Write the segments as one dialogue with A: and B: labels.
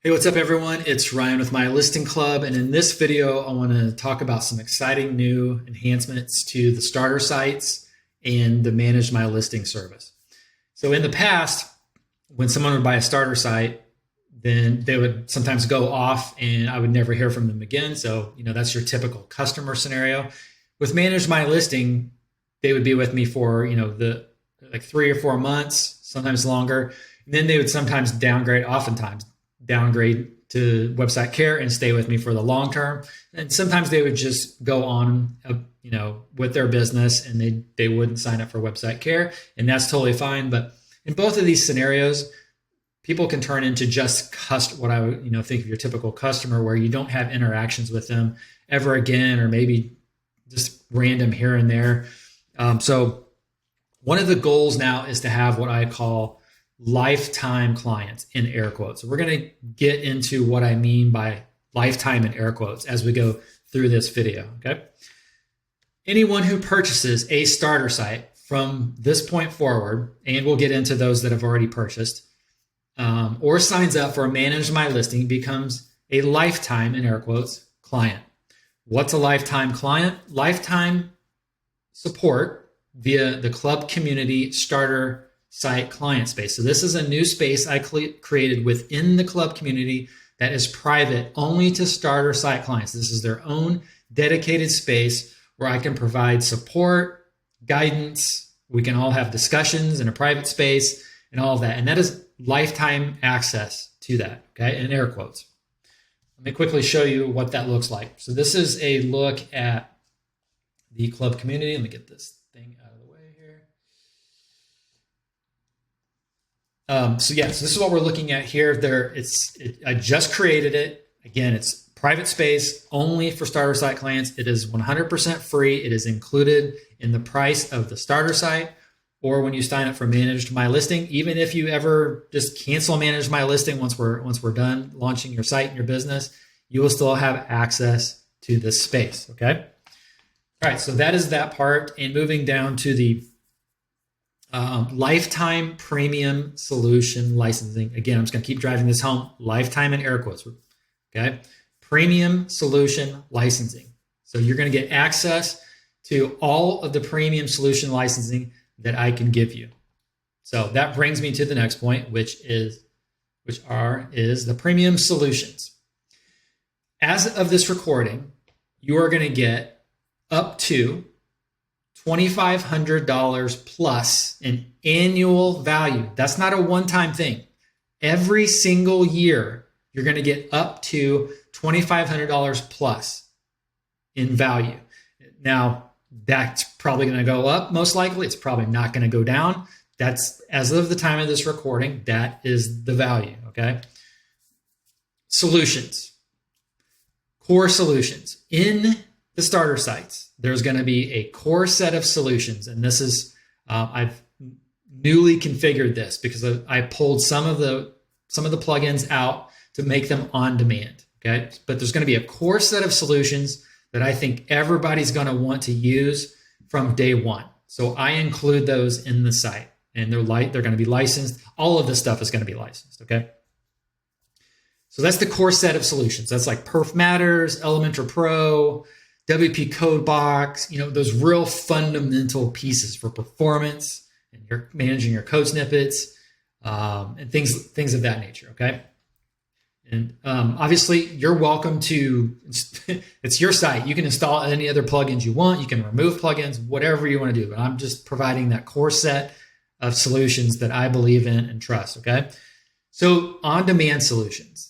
A: Hey, what's up everyone? It's Ryan with My Listing Club, and in this video I want to talk about some exciting new enhancements to the starter sites and the Managed My Listing service. So in the past, when someone would buy a starter site, then they would sometimes go off and I would never hear from them again. So, that's your typical customer scenario. With Managed My Listing, they would be with me for, the like 3 or 4 months, sometimes longer. And then they would sometimes oftentimes downgrade to website care and stay with me for the long term. And sometimes they would just go on, with their business and they wouldn't sign up for website care, and that's totally fine. But in both of these scenarios, people can turn into just what I would, think of your typical customer, where you don't have interactions with them ever again, or maybe just random here and there. So one of the goals now is to have what I call lifetime clients, in air quotes. So we're going to get into what I mean by lifetime in air quotes as we go through this video. Okay. Anyone who purchases a starter site from this point forward, and we'll get into those that have already purchased, or signs up for a Managed My Listing, becomes a lifetime, in air quotes, client. What's a lifetime client? Lifetime support via the Club Community Starter Site client space. So this is a new space I created within the Club Community that is private only to starter site clients. This is their own dedicated space where I can provide support, guidance. We can all have discussions in a private space and all of that. And that is lifetime access to that, okay, in air quotes. Let me quickly show you what that looks like. So this is a look at the Club Community. Let me get this thing out of the way here. So this is what we're looking at here. I just created it. Again, it's private space only for starter site clients. It is 100% free. It is included in the price of the starter site, or when you sign up for Managed My Listing. Even if you ever just cancel Managed My Listing once we're done launching your site and your business, you will still have access to this space. Okay. All right. So that is that part. And moving down to the lifetime premium solution licensing. Again, I'm just going to keep driving this home. Lifetime in air quotes. Okay. Premium solution licensing. So you're going to get access to all of the premium solution licensing that I can give you. So that brings me to the next point, which is the premium solutions. As of this recording, you are going to get up to $2,500 plus in annual value. That's not a one-time thing. Every single year, you're going to get up to $2,500 plus in value. Now, that's probably going to go up, most likely. It's probably not going to go down. That's, as of the time of this recording, that is the value, okay? Solutions. Core solutions. In the starter sites, there's going to be a core set of solutions, and this is I've newly configured this because I pulled some of the plugins out to make them on demand. Okay, but there's going to be a core set of solutions that I think everybody's going to want to use from day one. So I include those in the site, and they're going to be licensed. All of this stuff is going to be licensed. Okay. So that's the core set of solutions. That's like Perf Matters, Elementor Pro, WP Code Box, those real fundamental pieces for performance and you're managing your code snippets, and things of that nature. Okay. And obviously you're welcome to, it's your site. You can install any other plugins you want. You can remove plugins, whatever you want to do. But I'm just providing that core set of solutions that I believe in and trust. Okay. So on-demand solutions.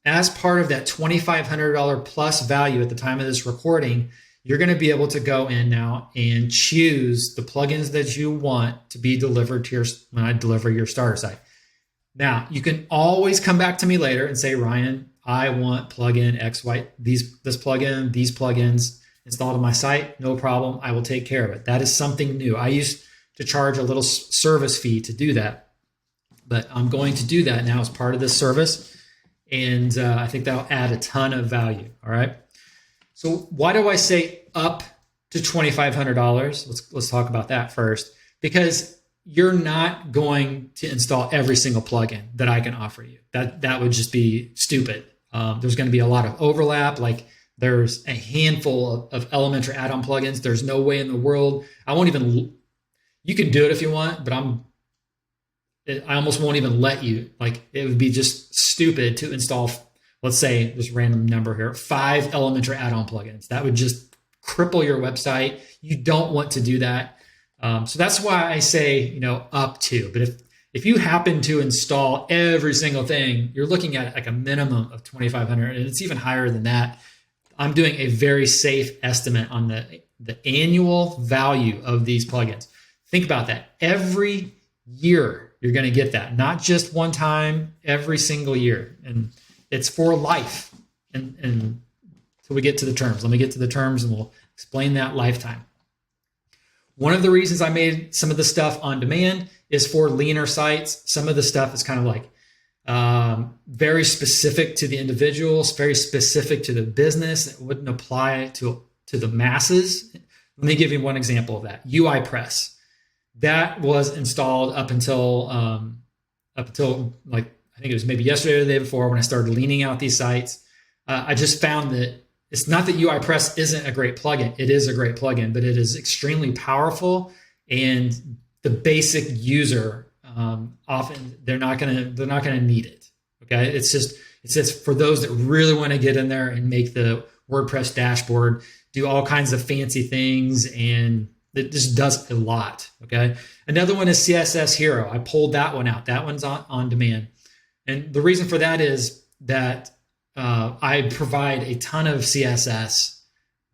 A: As part of that $2,500 plus value at the time of this recording, you're going to be able to go in now and choose the plugins that you want to be delivered to when I deliver your starter site. Now, you can always come back to me later and say, Ryan, I want plugin X, Y, these plugins installed on my site. No problem. I will take care of it. That is something new. I used to charge a little service fee to do that, but I'm going to do that now as part of this service. And I think that'll add a ton of value. All right. So why do I say up to $2,500? Let's talk about that first, because you're not going to install every single plugin that I can offer you. That would just be stupid. There's going to be a lot of overlap. Like there's a handful of elementary add-on plugins. There's no way in the world. You can do it if you want, but I almost won't even let you. Like it would be just stupid to install, let's say this random number here, 5 elementary add-on plugins. That would just cripple your website. You don't want to do that. So that's why I say, up to. But if you happen to install every single thing, you're looking at like a minimum of 2,500, and it's even higher than that. I'm doing a very safe estimate on the annual value of these plugins. Think about that. Every year you're going to get that, not just one time, every single year. And it's for life. And until we get to the terms, let me get to the terms and we'll explain that lifetime. One of the reasons I made some of the stuff on demand is for leaner sites. Some of the stuff is kind of like very specific to the individuals, very specific to the business. It wouldn't apply to the masses. Let me give you one example of that. UiPress. That was installed up until like, I think it was maybe yesterday or the day before when I started leaning out these sites. I just found that it's not that UiPress isn't a great plugin. It is a great plugin, but it is extremely powerful, and the basic user often they're not gonna need it. Okay, it's just for those that really want to get in there and make the WordPress dashboard do all kinds of fancy things, and it just does a lot. Okay, another one is CSS Hero. I pulled that one out. That one's on demand, and the reason for that is that I provide a ton of CSS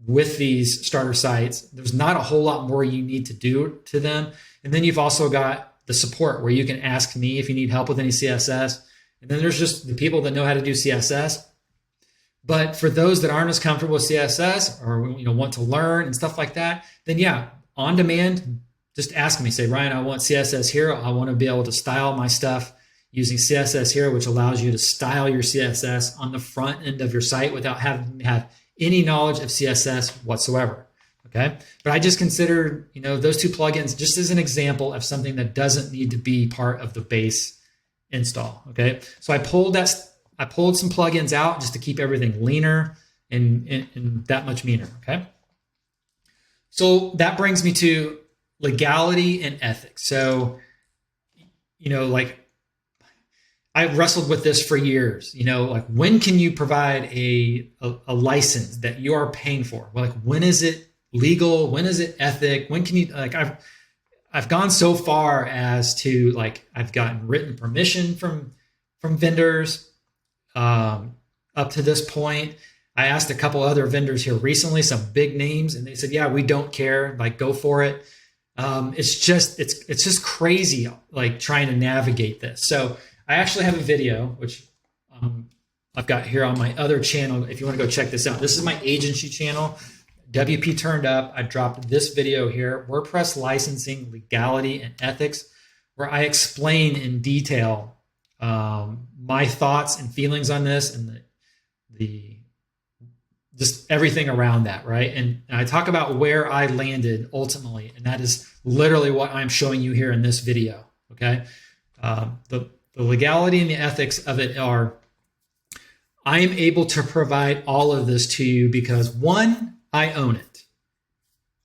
A: with these starter sites. There's not a whole lot more you need to do to them. And then you've also got the support where you can ask me if you need help with any CSS. And then there's just the people that know how to do CSS. But for those that aren't as comfortable with CSS or want to learn and stuff like that, then yeah, on demand, just ask me. Say, Ryan, I want CSS Hero. I want to be able to style my stuff using CSS Hero, which allows you to style your CSS on the front end of your site without having to have any knowledge of CSS whatsoever. Okay, but I just considered those 2 plugins just as an example of something that doesn't need to be part of the base install. Okay, so I pulled some plugins out just to keep everything leaner and that much meaner. Okay, so that brings me to legality and ethics. So like, I wrestled with this for years, like when can you provide a license that you are paying for? Well, like when is it legal? When is it ethic? When can you, like, I've gone so far as to like, I've gotten written permission from vendors up to this point. I asked a couple other vendors here recently, some big names, and they said, yeah, we don't care, like go for it. It's just crazy, like trying to navigate this. So I actually have a video, which I've got here on my other channel. If you want to go check this out, this is my agency channel, WP Turned Up. I dropped this video here, WordPress licensing, legality, and ethics, where I explain in detail my thoughts and feelings on this and the just everything around that, right? And I talk about where I landed ultimately, and that is literally what I'm showing you here in this video, okay? The legality and the ethics of it are, I am able to provide all of this to you because, one, I own it.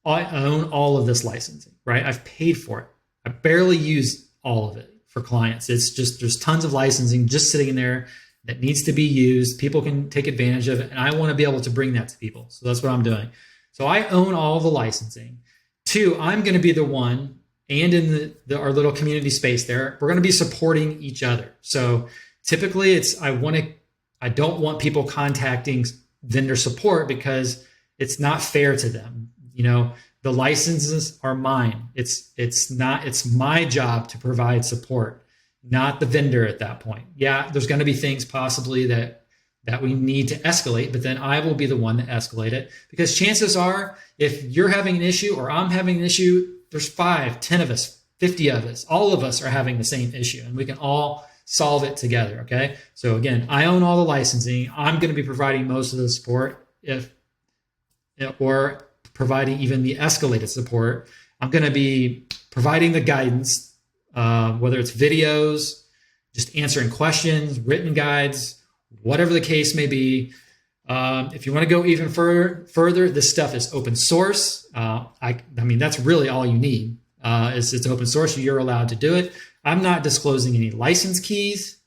A: I own all of this licensing, right? I've paid for it. I barely use all of it for clients. It's just, there's tons of licensing just sitting in there that needs to be used. People can take advantage of it, and I want to be able to bring that to people. So that's what I'm doing. So I own all the licensing. 2, I'm going to be the one, and in our little community space there, we're going to be supporting each other. So typically I don't want people contacting vendor support because it's not fair to them. The licenses are mine. It's my job to provide support, not the vendor at that point. Yeah, there's going to be things possibly that we need to escalate, but then I will be the one to escalate it, because chances are if you're having an issue or I'm having an issue, there's 5, 10 of us, 50 of us, all of us are having the same issue, and we can all solve it together. Okay. So again, I own all the licensing. I'm going to be providing most of the support or providing even the escalated support. I'm going to be providing the guidance whether it's videos, just answering questions, written guides, whatever the case may be. If you want to go even further, this stuff is open source. I mean, that's really all you need. It's open source. You're allowed to do it. I'm not disclosing any license keys.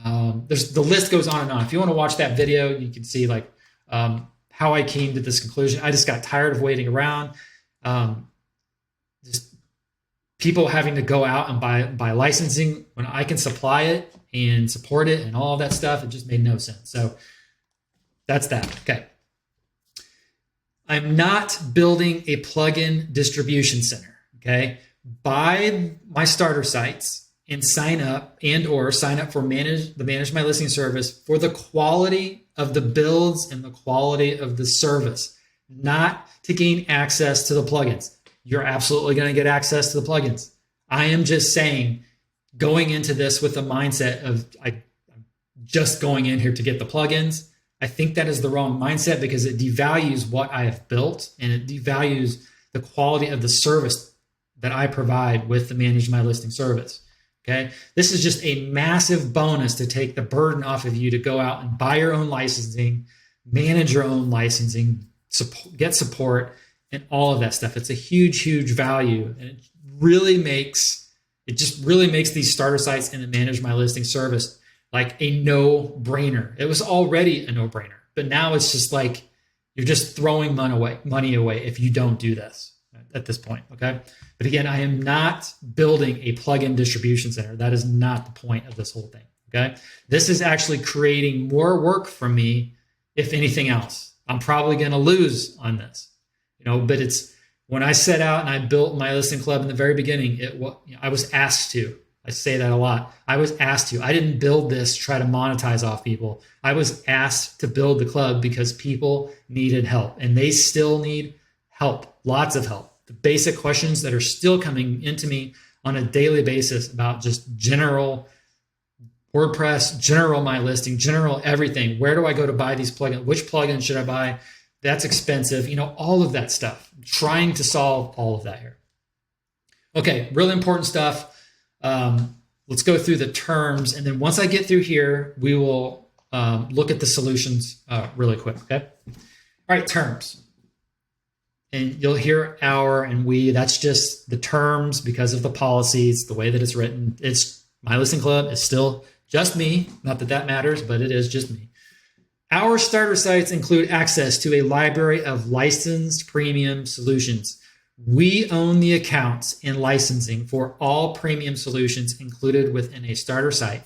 A: The list goes on and on. If you want to watch that video, you can see like how I came to this conclusion. I just got tired of waiting around. Just people having to go out and buy licensing when I can supply it and support it and all of that stuff. It just made no sense. So that's that. Okay. I'm not building a plugin distribution center. Okay. Buy my starter sites and sign up or sign up for the Manage My Listing service for the quality of the builds and the quality of the service, not to gain access to the plugins. You're absolutely going to get access to the plugins. I am just saying, going into this with the mindset of I'm just going in here to get the plugins, I think that is the wrong mindset because it devalues what I have built and it devalues the quality of the service that I provide with the Manage My Listing service. Okay, this is just a massive bonus to take the burden off of you to go out and buy your own licensing, manage your own licensing, get support, and all of that stuff. It's a huge, huge value, and it just really makes these starter sites and the Manage My Listing service like a no-brainer. It was already a no-brainer, but now it's just like you're just throwing money away if you don't do this at this point. Okay. But again, I am not building a plugin distribution center. That is not the point of this whole thing. Okay. This is actually creating more work for me. If anything else, I'm probably going to lose on this, but it's when I set out and I built MyListing Club in the very beginning, I was asked to. I say that a lot. I was asked to. I didn't build this to try to monetize off people. I was asked to build the club because people needed help, and they still need help, lots of help. The basic questions that are still coming into me on a daily basis about just general WordPress, general MyListing, general everything. Where do I go to buy these plugins? Which plugin should I buy? That's expensive. All of that stuff. I'm trying to solve all of that here. Okay, really important stuff. Let's go through the terms. And then once I get through here, we will look at the solutions really quick. Okay. All right, terms. And you'll hear our and we, that's just the terms because of the policies, the way that it's written. It's MyListing Club is still just me. Not that that matters, but it is just me. Our starter sites include access to a library of licensed premium solutions. We own the accounts and licensing for all premium solutions included within a starter site.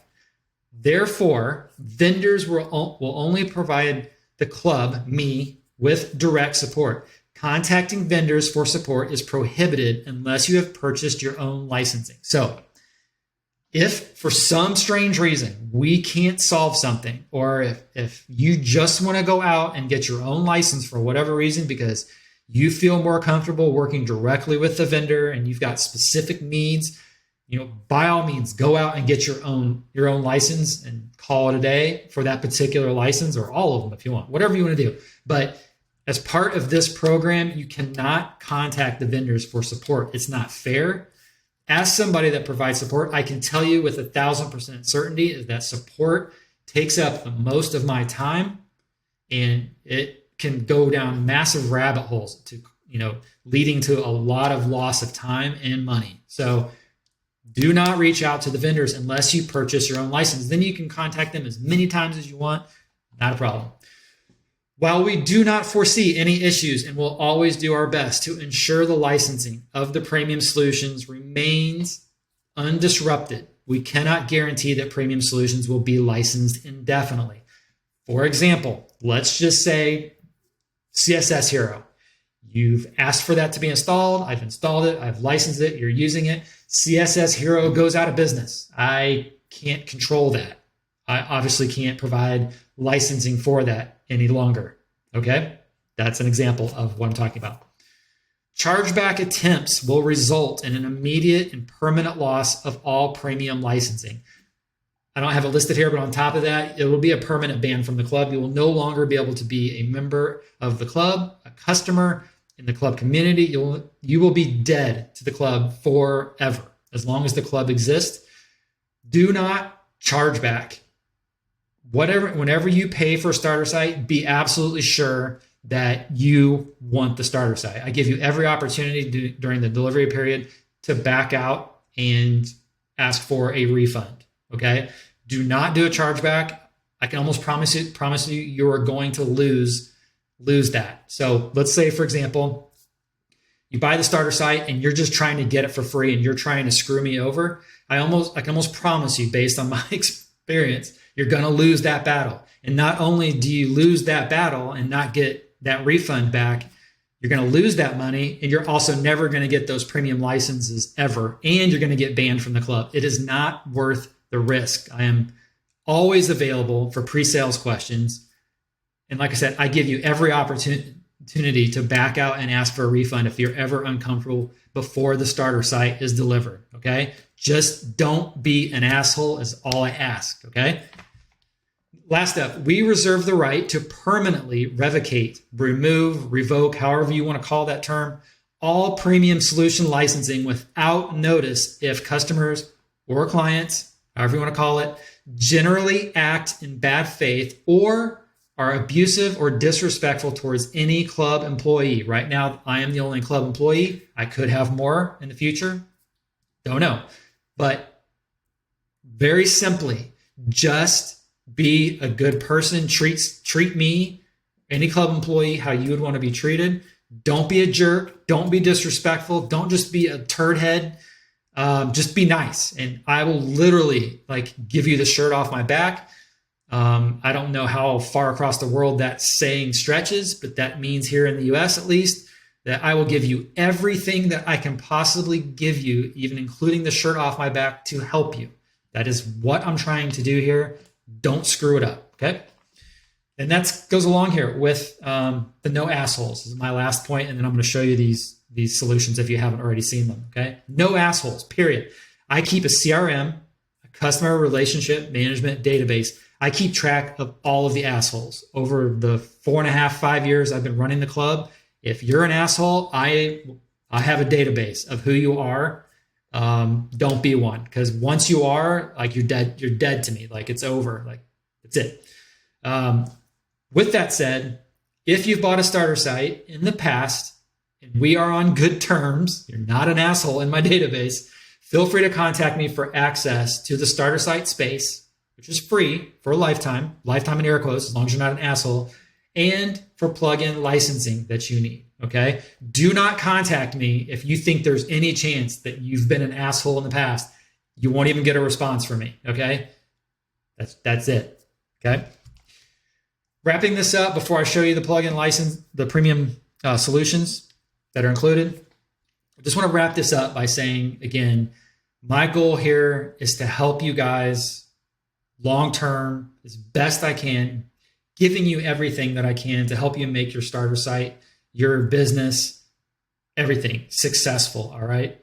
A: Therefore, vendors will only provide the club, me, with direct support. Contacting vendors for support is prohibited unless you have purchased your own licensing. So if for some strange reason we can't solve something, or if you just want to go out and get your own license for whatever reason because you feel more comfortable working directly with the vendor and you've got specific needs, by all means, go out and get your own license and call it a day for that particular license, or all of them if you want, whatever you want to do. But as part of this program, you cannot contact the vendors for support. It's not fair. As somebody that provides support, I can tell you with 1,000% certainty is that support takes up the most of my time, and it can go down massive rabbit holes to, leading to a lot of loss of time and money. So do not reach out to the vendors unless you purchase your own license. Then you can contact them as many times as you want. Not a problem. While we do not foresee any issues and will always do our best to ensure the licensing of the premium solutions remains undisrupted, we cannot guarantee that premium solutions will be licensed indefinitely. For example, let's just say CSS Hero. You've asked for that to be installed. I've installed it. I've licensed it. You're using it. CSS Hero goes out of business. I can't control that. I obviously can't provide licensing for that any longer. Okay? That's an example of what I'm talking about. Chargeback attempts will result in an immediate and permanent loss of all premium licensing. I don't have it listed here, but on top of that, it will be a permanent ban from the club. You will no longer be able to be a member of the club, a customer in the club community. You will be dead to the club forever. as long as the club exists. Do not charge back. Whenever you pay for a starter site, be absolutely sure that you want the starter site. I give you every opportunity during the delivery period to back out and ask for a refund. Okay? Do not do a chargeback. I can almost promise you, you are going to lose that. So let's say, for example, you buy the starter site and you're just trying to get it for free and you're trying to screw me over. I can almost promise you, based on my experience, you're going to lose that battle. And not only do you lose that battle and not get that refund back, you're going to lose that money, and you're also never going to get those premium licenses ever, and you're going to get banned from the club. It is not worth the risk. I am always available for pre-sales questions. And like I said, I give you every opportunity to back out and ask for a refund if you're ever uncomfortable before the starter site is delivered, okay? Just don't be an asshole is all I ask, okay? Last up, we reserve the right to permanently revocate, remove, revoke, however you want to call that term, all premium solution licensing without notice if customers or clients, however you want to call it, generally act in bad faith or are abusive or disrespectful towards any club employee. Right now, I am the only club employee. I could have more in the future. Don't know. But very simply, just be a good person. Treat me, any club employee, how you would want to be treated. Don't be a jerk. Don't be disrespectful. Don't just be a turd head. Just be nice. And I will literally give you the shirt off my back. I don't know how far across the world that saying stretches, but that means here in the US, at least, that I will give you everything that I can possibly give you, even including the shirt off my back, to help you. That is what I'm trying to do here. Don't screw it up, okay? And that goes along here with the no assholes. This is my last point, and then I'm going to show you these solutions if you haven't already seen them, okay? No assholes, period. I keep a CRM, a customer relationship management database. I keep track of all of the assholes. Over the 4.5, 5 years I've been running the club, if you're an asshole, I have a database of who you are. Don't be one, because once you are, you're dead to me. It's over. That's it. With that said, if you've bought a starter site in the past and we are on good terms, you're not an asshole in my database, feel free to contact me for access to the starter site space, which is free for a lifetime in air quotes, as long as you're not an asshole, and for plugin licensing that you need, okay? Do not contact me if you think there's any chance that you've been an asshole in the past. You won't even get a response from me, okay? That's it, okay? Wrapping this up before I show you the plugin license, the premium solutions that are included, I just want to wrap this up by saying, again, my goal here is to help you guys long-term as best I can, giving you everything that I can to help you make your starter site, your business, everything successful, all right?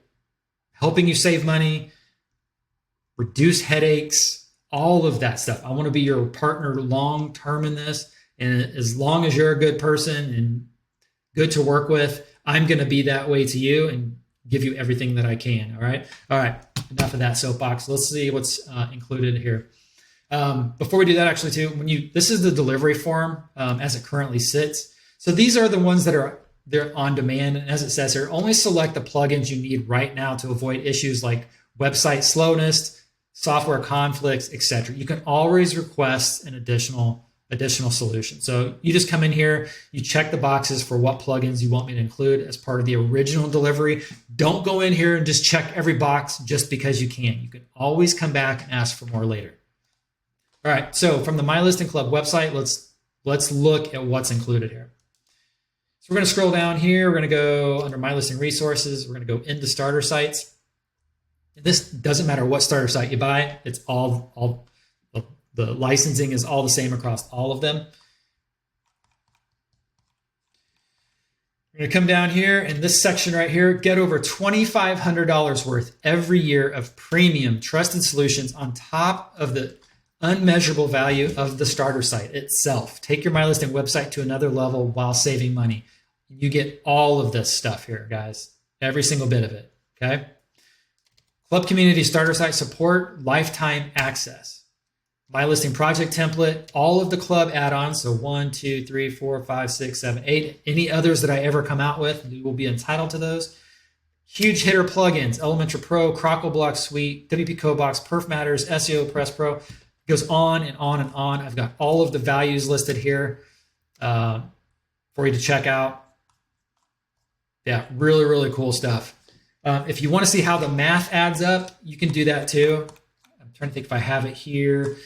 A: Helping you save money, reduce headaches, all of that stuff. I want to be your partner long-term in this. And as long as you're a good person and good to work with, I'm going to be that way to you and give you everything that I can, all right? All right, enough of that soapbox. Let's see what's included here. Before we do that, actually, too, this is the delivery form as it currently sits. So these are the ones they're on demand. And as it says here, only select the plugins you need right now to avoid issues like website slowness, software conflicts, etc. You can always request an additional solution. So you just come in here, you check the boxes for what plugins you want me to include as part of the original delivery. Don't go in here and just check every box just because you can. You can always come back and ask for more later. All right, so from the MyListing Club website, let's look at what's included here. So we're going to scroll down here. We're going to go under MyListing Resources. We're going to go into Starter Sites. And this doesn't matter what starter site you buy. It's all the licensing is all the same across all of them. We're going to come down here in this section right here, get over $2,500 worth every year of premium trusted solutions on top of the unmeasurable value of the starter site itself. Take your MyListing website to another level while saving money. You get all of this stuff here, guys. Every single bit of it, okay? Club Community Starter Site support, lifetime access. MyListing project template, all of the club add-ons, so 1, 2, 3, 4, 5, 6, 7, 8, any others that I ever come out with, you will be entitled to those. Huge hitter plugins, Elementor Pro, Crockle Block Suite, WP Cobox, Perf Matters, SEO Press Pro. It goes on and on and on. I've got all of the values listed here for you to check out. Yeah, really, really cool stuff. If you want to see how the math adds up, you can do that too. I'm trying to think if I have it here.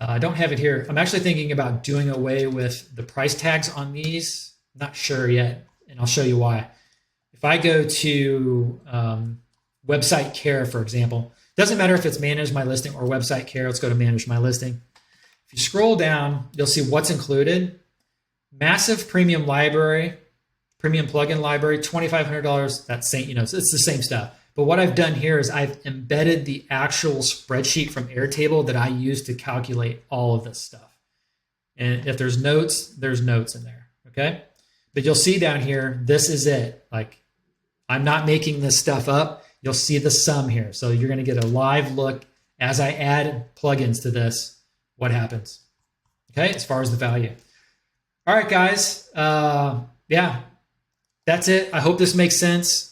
A: I don't have it here. I'm actually thinking about doing away with the price tags on these. Not sure yet, and I'll show you why. If I go to website care, for example, doesn't matter if it's Manage MyListing or website care. Let's go to Manage MyListing. If you scroll down, you'll see what's included. Massive premium library, premium plugin library, $2,500. That's same, it's the same stuff. But what I've done here is I've embedded the actual spreadsheet from Airtable that I use to calculate all of this stuff. And if there's notes in there, okay? But you'll see down here, this is it. Like, I'm not making this stuff up. You'll see the sum here. So you're gonna get a live look as I add plugins to this, what happens, okay, as far as the value. All right, guys, yeah, that's it. I hope this makes sense.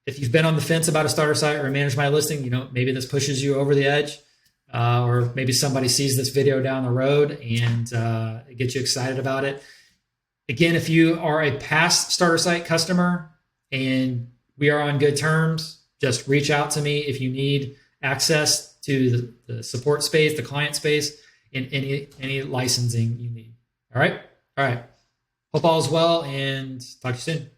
A: If you've been on the fence about a starter site or a Manage My Listing, maybe this pushes you over the edge, or maybe somebody sees this video down the road and it gets you excited about it. Again, if you are a past starter site customer and we are on good terms, just reach out to me if you need access to the support space, the client space, and any licensing you need. All right. Hope all is well, and talk to you soon.